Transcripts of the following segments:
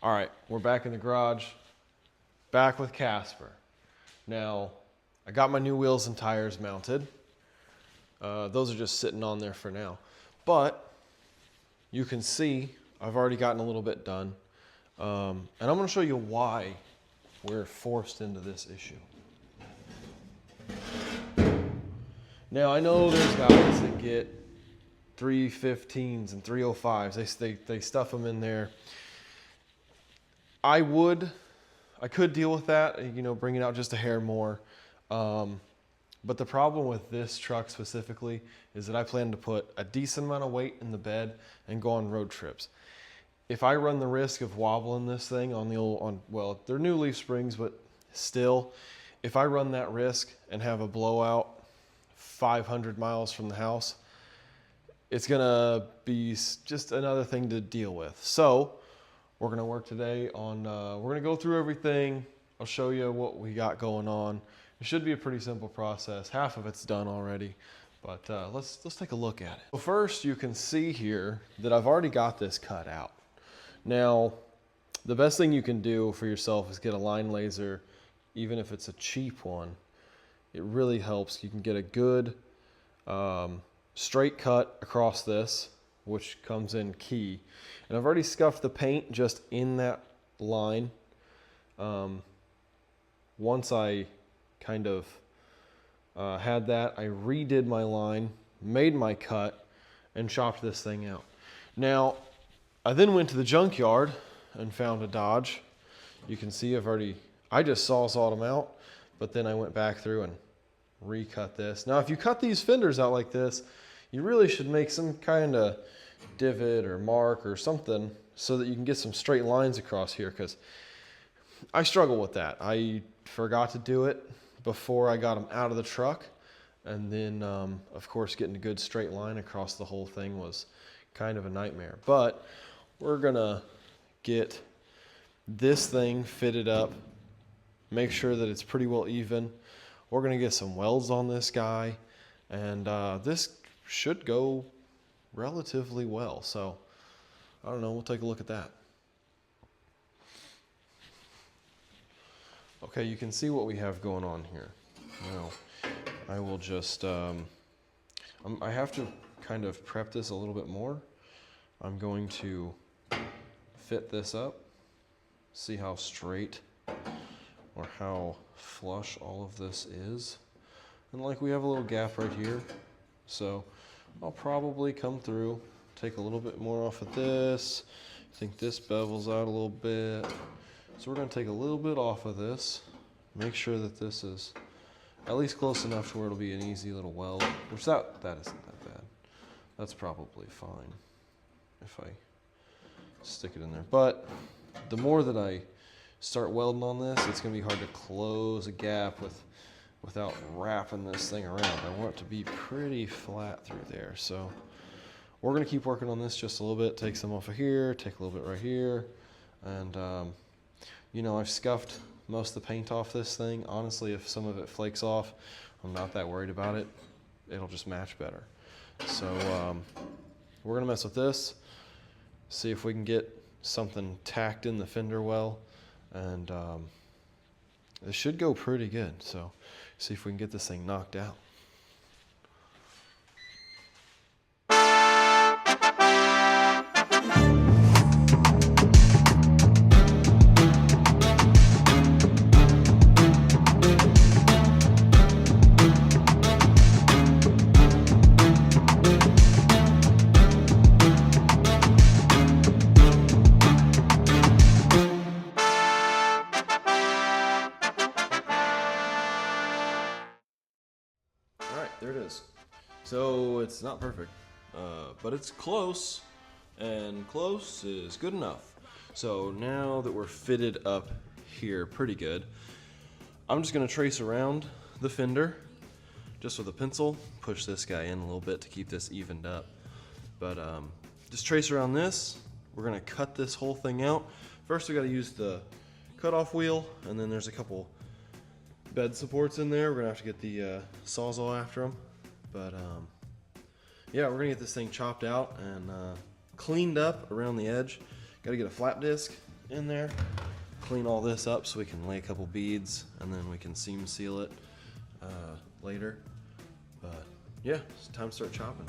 All right, we're back in the garage, back with Casper. Now, I got my new wheels and tires mounted. Those are just sitting on there for now. But you can see I've already gotten a little bit done. And I'm gonna show you why we're forced into this issue. Now, I know there's guys that get 315s and 305s. They stuff them in there. I could deal with that, you know, bring it out just a hair more. But the problem with this truck specifically is that I plan to put a decent amount of weight in the bed and go on road trips. If I run the risk of wobbling this thing on the old, well, they're new leaf springs, but still, if I run that risk and have a blowout 500 miles from the house, it's gonna be just another thing to deal with. So we're gonna work today on, we're gonna go through everything. I'll show you what we got going on. It should be a pretty simple process. Half of it's done already, but let's take a look at it. So first, you can see here that I've already got this cut out. Now, the best thing you can do for yourself is get a line laser, even if it's a cheap one. It really helps. You can get a good straight cut across this, which comes in key. And I've already scuffed the paint just in that line. Once I kind of had that, I redid my line, made my cut, and chopped this thing out. Now, I then went to the junkyard and found a Dodge. You can see I just sawzalled them out, but then I went back through and recut this. Now, if you cut these fenders out like this, you really should make some kind of divot or mark or something so that you can get some straight lines across here, because I struggle with that. I forgot to do it before I got them out of the truck, and then of course getting a good straight line across the whole thing was kind of a nightmare. But we're gonna get this thing fitted up, make sure that it's pretty well even. We're gonna get some welds on this guy, and this should go relatively well. So I don't know, we'll take a look at that. Okay, you can see what we have going on here. Now, I will just, I have to kind of prep this a little bit more. I'm going to fit this up, see how straight or how flush all of this is. And like, we have a little gap right here. So I'll probably come through, take a little bit more off of this. I think this bevels out a little bit. So we're gonna take a little bit off of this, make sure that this is at least close enough to where it'll be an easy little weld, which that isn't that bad. That's probably fine if I stick it in there. But the more that I start welding on this, it's gonna be hard to close a gap without wrapping this thing around. I want it to be pretty flat through there. So we're gonna keep working on this just a little bit, take some off of here, take a little bit right here. And you know, I've scuffed most of the paint off this thing. Honestly, if some of it flakes off, I'm not that worried about it. It'll just match better. So we're gonna mess with this, see if we can get something tacked in the fender well, and it should go pretty good. So see if we can get this thing knocked out. There it is. So it's not perfect, but it's close, and close is good enough. So now that we're fitted up here pretty good, I'm just gonna trace around the fender just with a pencil, push this guy in a little bit to keep this evened up. But just trace around this. We're gonna cut this whole thing out. First we gotta use the cutoff wheel, and then there's a couple bed supports in there. We're gonna have to get the Sawzall after them. But yeah, we're gonna get this thing chopped out and cleaned up around the edge. Gotta get a flap disc in there, clean all this up so we can lay a couple beads, and then we can seam seal it later. But yeah, it's time to start chopping.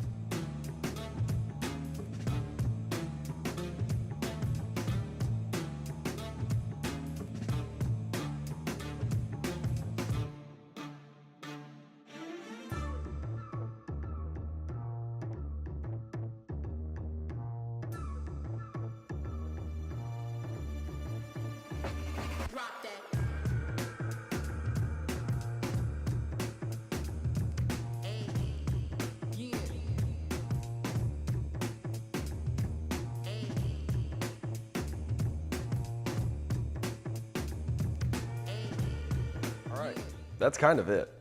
That's kind of it.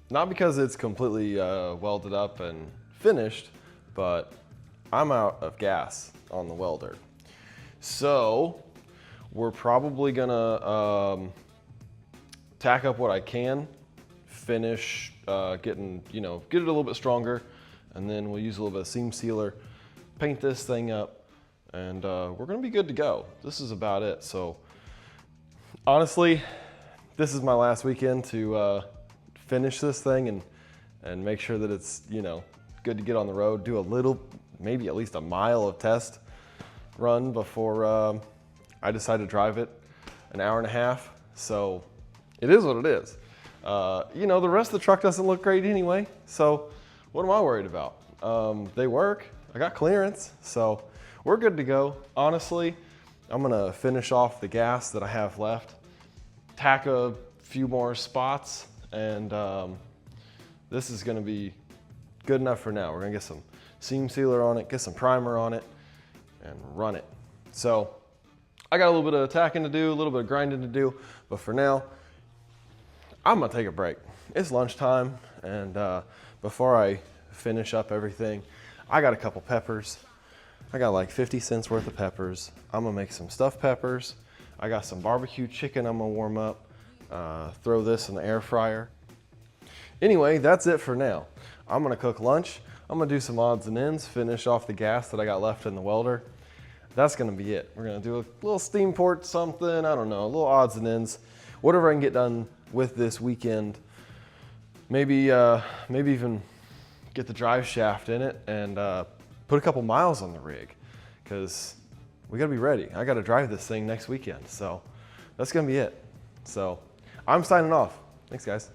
Not because it's completely welded up and finished, but I'm out of gas on the welder. So we're probably gonna tack up what I can, finish getting, get it a little bit stronger, and then we'll use a little bit of seam sealer, paint this thing up, and we're gonna be good to go. This is about it. So honestly, this is my last weekend to finish this thing and make sure that it's, good to get on the road, do a little, maybe at least a mile of test run before I decide to drive it an hour and a half. So it is what it is. The rest of the truck doesn't look great anyway. So what am I worried about? They work, I got clearance, so we're good to go. Honestly, I'm gonna finish off the gas that I have left, tack a few more spots, and this is gonna be good enough for now. We're gonna get some seam sealer on it, get some primer on it, and run it. So I got a little bit of tacking to do, a little bit of grinding to do, but for now, I'm gonna take a break. It's lunchtime, and before I finish up everything, I got a couple peppers. I got like 50 cents worth of peppers. I'm gonna make some stuffed peppers. I got some barbecue chicken I'm gonna warm up, throw this in the air fryer. Anyway, that's it for now. I'm gonna cook lunch. I'm gonna do some odds and ends, finish off the gas that I got left in the welder. That's gonna be it. We're gonna do a little steam port something, I don't know, a little odds and ends. Whatever I can get done with this weekend. Maybe even get the drive shaft in it and put a couple miles on the rig, because we gotta be ready. I gotta drive this thing next weekend, so that's gonna be it. So I'm signing off. Thanks, guys.